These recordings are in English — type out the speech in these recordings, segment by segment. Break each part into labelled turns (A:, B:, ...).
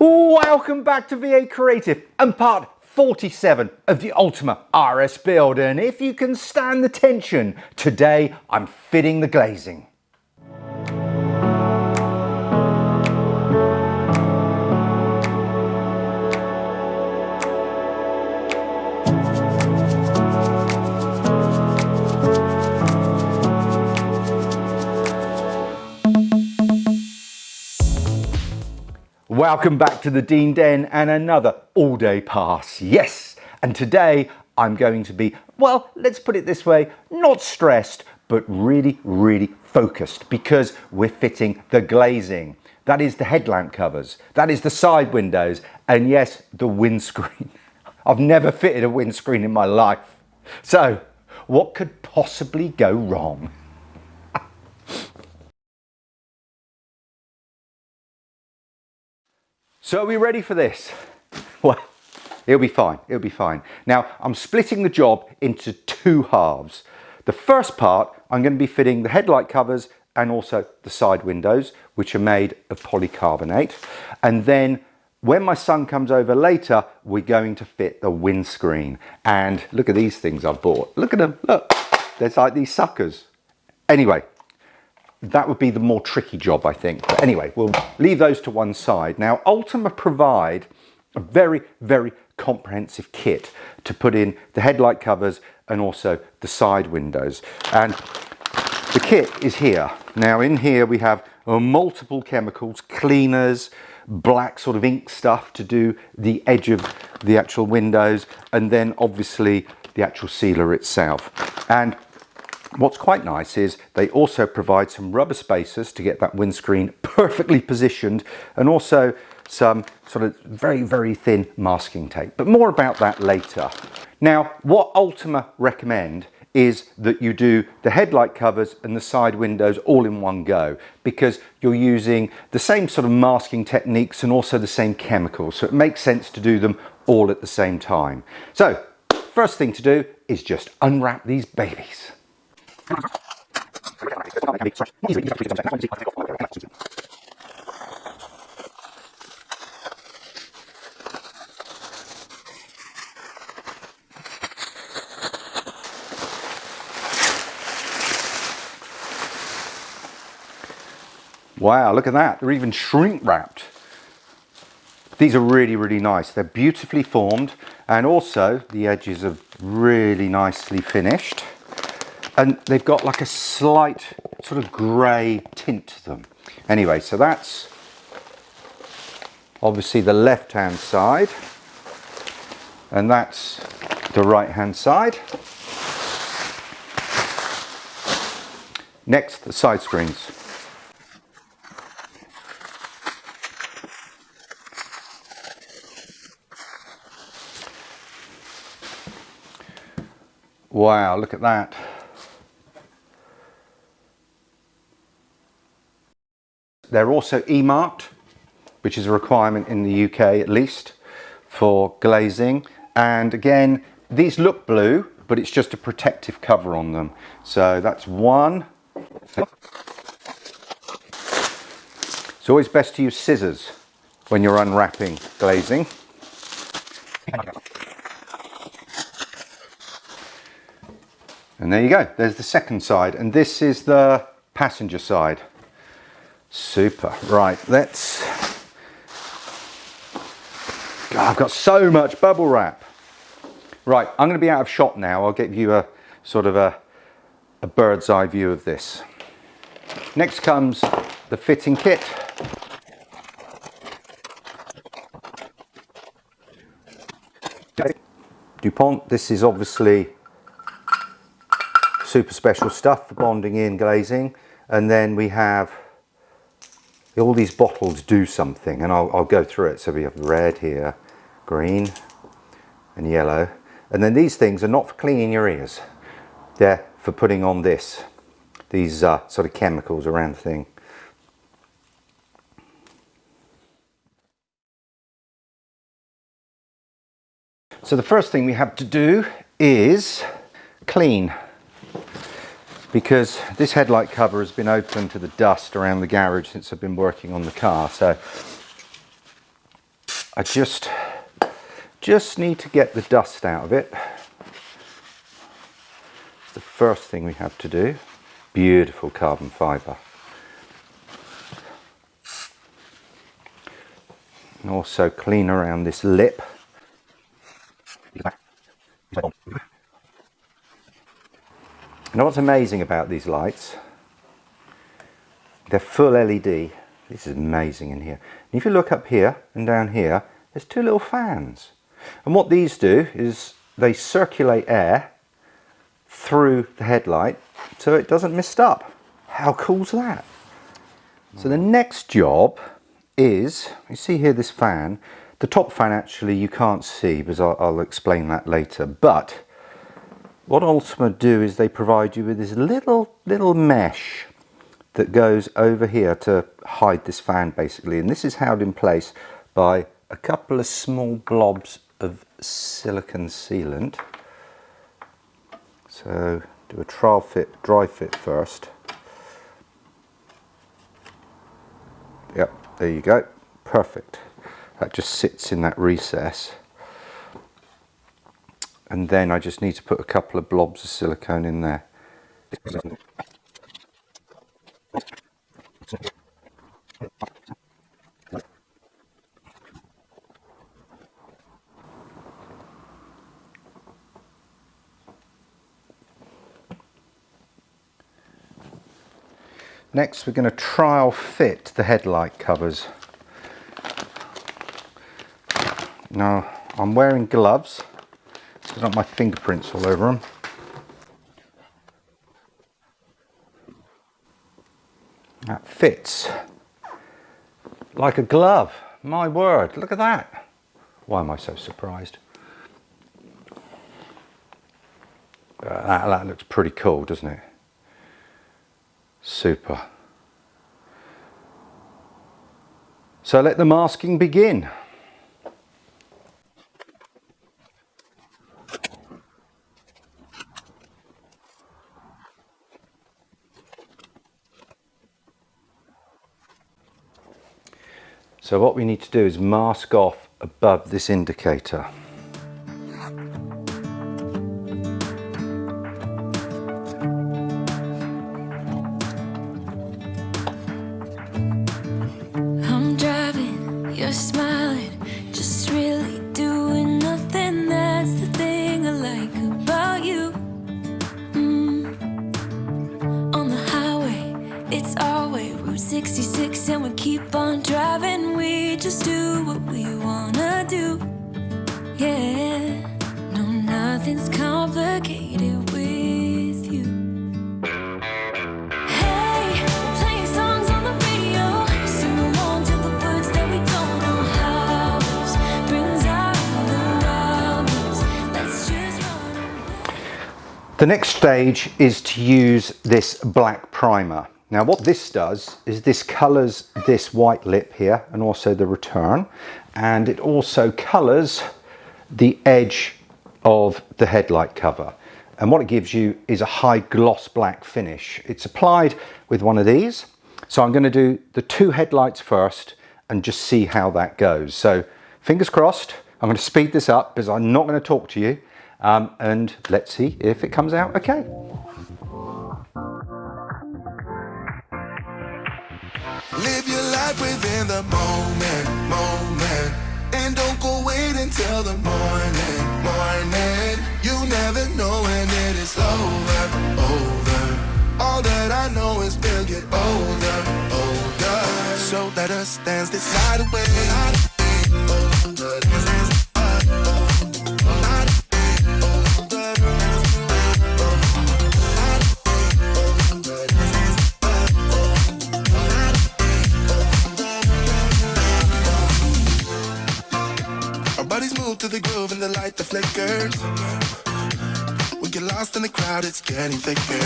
A: Welcome back to VA Creative and part 47 of the Ultima RS build, and if you can stand the tension, today I'm fitting the glazing. Welcome back to the Dean Den and another all-day pass. Yes, and today I'm going to be, well, let's put it this way, not stressed, but really focused, because we're fitting the glazing. That is the headlamp covers, that is the side windows, and yes, the windscreen. I've never fitted a windscreen in my life. So, what could possibly go wrong? So are we ready for this? Well, it'll be fine, it'll be fine. Now, I'm splitting the job into two halves. The first part, I'm going to be fitting the headlight covers and also the side windows, which are made of polycarbonate. And then when my son comes over later, we're going to fit the windscreen. And look at these things I've bought. Look at them, look, there's like these suckers. Anyway, that would be the more tricky job, I think. But anyway, we'll leave those to one side. Now, Ultima provide a very comprehensive kit to put in the headlight covers and also the side windows. And the kit is here. Now, in here we have multiple chemicals, cleaners, black sort of ink stuff to do the edge of the actual windows, and then obviously the actual sealer itself. And what's quite nice is they also provide some rubber spacers to get that windscreen perfectly positioned, and also some sort of very thin masking tape. But more about that later. Now, what Ultima recommend is that you do the headlight covers and the side windows all in one go, because you're using the same sort of masking techniques and also the same chemicals. So it makes sense to do them all at the same time. So, first thing to do is just unwrap these babies. Wow, look at that. They're even shrink wrapped. These are really nice. They're beautifully formed, and also the edges are really nicely finished. And they've got like a slight sort of grey tint to them. Anyway, so that's obviously the left-hand side, and that's the right-hand side. Next, the side screens. Wow, look at that. They're also E-marked, which is a requirement in the UK at least for glazing. And again, these look blue, but it's just a protective cover on them. So that's one. It's always best to use scissors when you're unwrapping glazing. And there you go, there's the second side, and this is the passenger side. Super. Right, let's... God, I've got so much bubble wrap. Right, I'm going to be out of shot now. I'll give you a sort of a bird's eye view of this. Next comes the fitting kit. DuPont, this is obviously super special stuff for bonding in glazing. And then we have all these bottles do something, and I'll go through it. So we have red here, green and yellow, and then these things are not for cleaning your ears, they're for putting on these sort of chemicals around the thing. So the first thing we have to do is clean, because this headlight cover has been open to the dust around the garage since I've been working on the car. So I just need to get the dust out of it. It's the first thing we have to do. Beautiful carbon fibre. And also clean around this lip. Now what's amazing about these lights, they're full LED. This is amazing in here. And if you look up here and down here, there's two little fans. And what these do is they circulate air through the headlight so it doesn't mist up. How cool's that? So the next job is, you see here this fan, the top fan actually you can't see because I'll explain that later, but what Ultima do is they provide you with this little mesh that goes over here to hide this fan basically, and this is held in place by a couple of small blobs of silicon sealant. So do a trial fit, dry fit first. Yep, there you go, perfect. That just sits in that recess. And then I just need to put a couple of blobs of silicone in there. Next we're going to trial fit the headlight covers. Now I'm wearing gloves, so I don't have my fingerprints all over them. That fits like a glove, my word, look at that. Why am I so surprised? That looks pretty cool, doesn't it? Super. So let the masking begin. So what we need to do is mask off above this indicator.
B: I'm driving, you're smiling, just really doing nothing. That's the thing I like about you. On the highway, it's our way, Route 66, and we keep on driving. We just do what we wanna do. Yeah, no, nothing's complicated with you. Hey, playing songs on the radio, sing along to the words that we don't know how. This brings out the wildness. Let's just run away.
A: The next stage is to use this black primer. Now what this does is this colours this white lip here and also the return, and it also colours the edge of the headlight cover, and what it gives you is a high gloss black finish. It's applied with one of these, so I'm going to do the two headlights first and just see how that goes. So fingers crossed. I'm going to speed this up because I'm not going to talk to you, and let's see if it comes out okay.
C: Live your life within the moment, and don't go wait until the morning. You never know when it is over. All that I know is we'll get older. So let us dance this night away. To the groove and the light that flickers. We get lost in the crowd, it's getting thicker.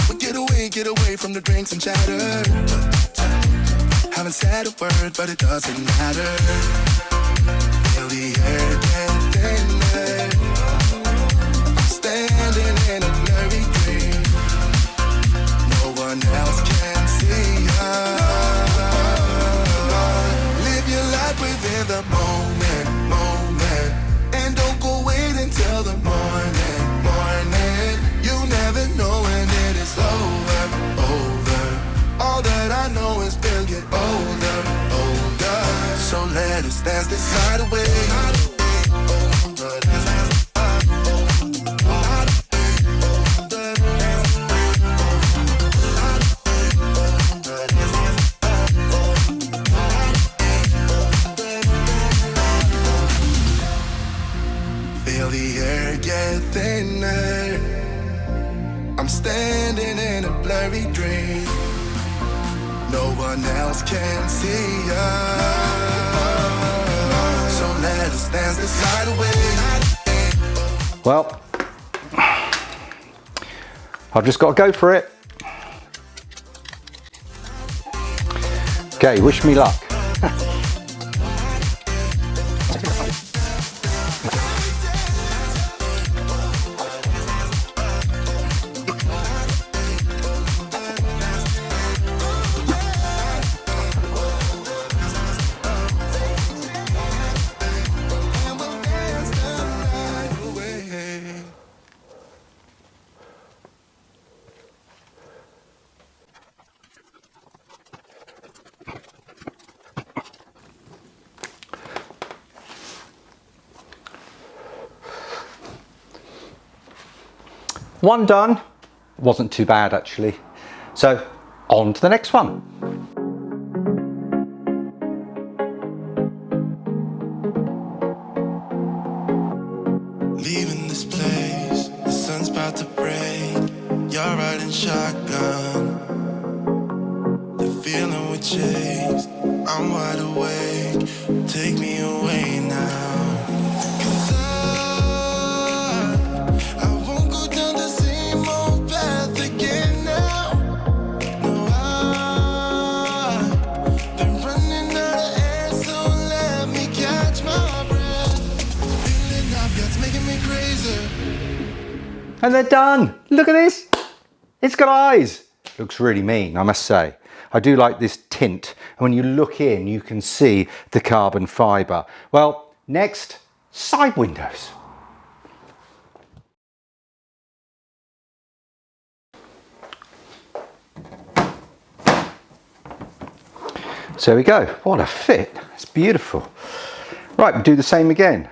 C: We get away from the drinks and chatter. Haven't said a word, but it doesn't matter. Feel the air get thinner. Standing in a blurry dream. No one else can see us. Live your life with the moment, moment. And don't go wait until the morning, morning. You never know when it is over, over. All that I know is we'll get older, older. So let us dance this night away. Feel the air get thinner. I'm standing in a blurry dream. No one else can see us. So let us dance this night away.
A: Well, I've just got to go for it. Okay, wish me luck. One done. Wasn't too bad actually. So on to the next one.
C: Leaving this place, the sun's about to break. You're riding shotgun. The feeling we chase, I'm wide awake. Take me away now. 'Cause I won't go down the same old path again now. No, I've been running out of air, so let me catch my breath. Feeling I've got's making me crazy.
A: And they're done. Look at this. It's got eyes. Looks really mean, I must say. I do like this tint. And when you look in, you can see the carbon fibre. Well, next, side windows. So there we go. What a fit. It's beautiful. Right, we'll do the same again.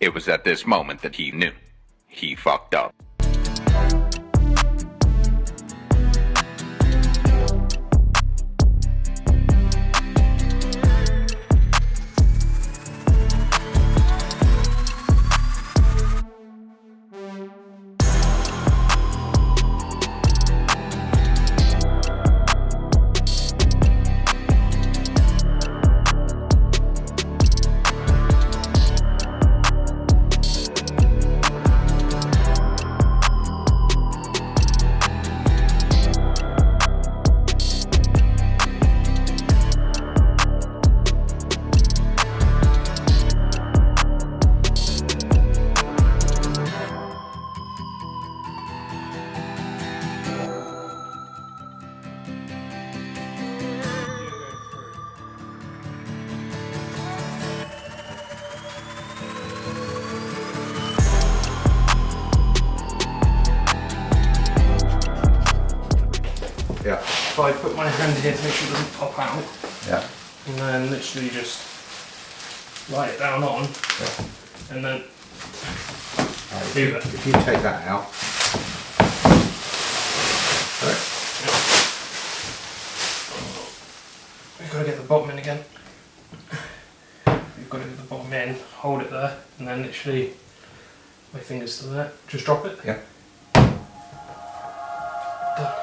D: It was at this moment that he knew. He fucked up.
A: Yeah.
E: If I put my hand here to make sure it doesn't pop out,
A: Yeah.
E: and then literally just light it down on, and then do that.
A: If you take that out. Sorry.
E: We've got to get the bottom in again. We've got to get the bottom in, hold it there, and then literally my finger's still there. Just drop it.
A: Yeah.
E: Done.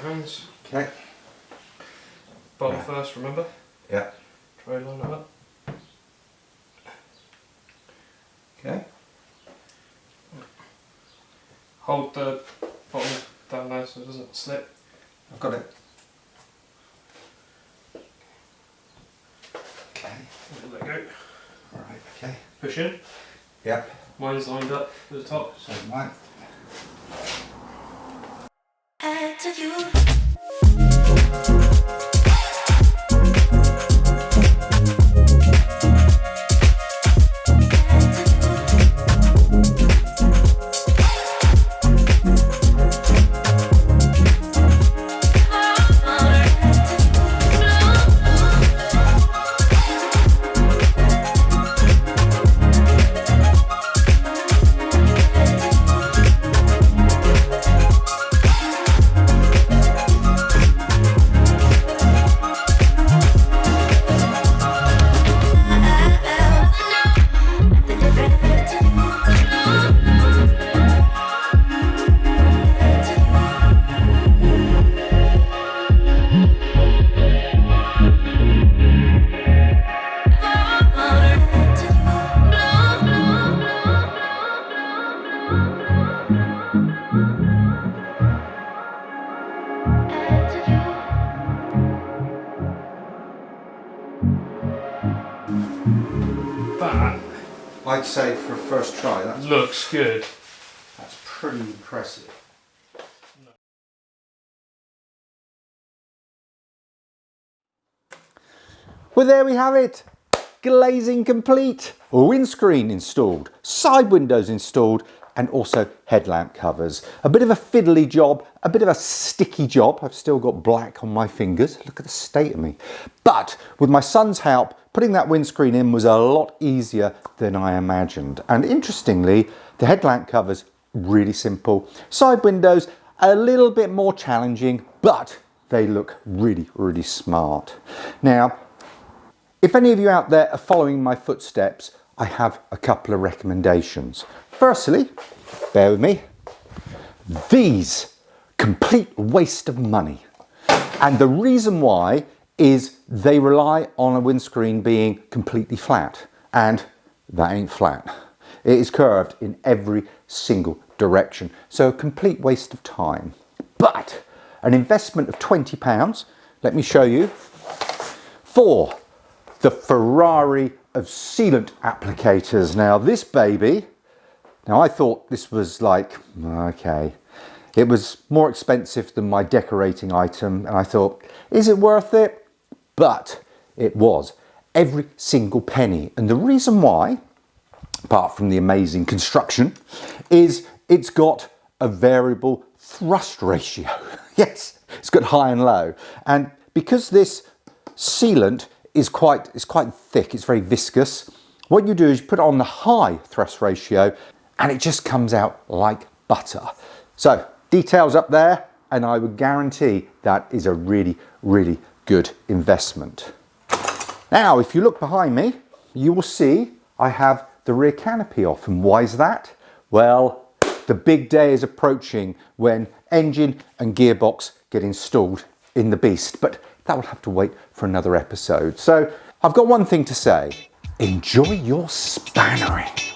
E: Hands.
A: Okay.
E: Bottom first, remember?
A: Yeah.
E: Try and line it up.
A: Okay.
E: Hold the bottom down there so it doesn't slip.
A: I've got it. Okay.
E: Let go.
A: Alright, okay.
E: Push in.
A: Yep.
E: Mine's lined up at the top.
A: So mine.
B: And to you.
E: But
A: I'd say for a first try, that
E: looks good.
A: that's pretty impressive. Well, there we have it. Glazing complete. Windscreen installed, side windows installed, and also headlamp covers. A bit of a fiddly job, a bit of a sticky job. I've still got black on my fingers. Look at the state of me. But with my son's help, putting that windscreen in was a lot easier than I imagined. And interestingly, the headlamp covers, really simple. Side windows, a little bit more challenging, but they look really, really smart. Now, if any of you out there are following my footsteps, I have a couple of recommendations. Firstly, bear with me, these, complete waste of money. And the reason why is they rely on a windscreen being completely flat, and that ain't flat. It is curved in every single direction, so a complete waste of time. But an investment of £20, let me show you, for the Ferrari of sealant applicators. Now this baby, now I thought this was like, okay, it was more expensive than my decorating item, and I thought, is it worth it? But it was, every single penny. And the reason why, apart from the amazing construction, is it's got a variable thrust ratio. Yes, it's got high and low. And because this sealant is quite thick, it's very viscous, what you do is you put it on the high thrust ratio and it just comes out like butter. So details up there, and I would guarantee that is a really, really good investment. Now, if you look behind me, you will see I have the rear canopy off. And why is that? Well, the big day is approaching when engine and gearbox get installed in the beast, but that will have to wait for another episode. So I've got one thing to say: enjoy your spannering.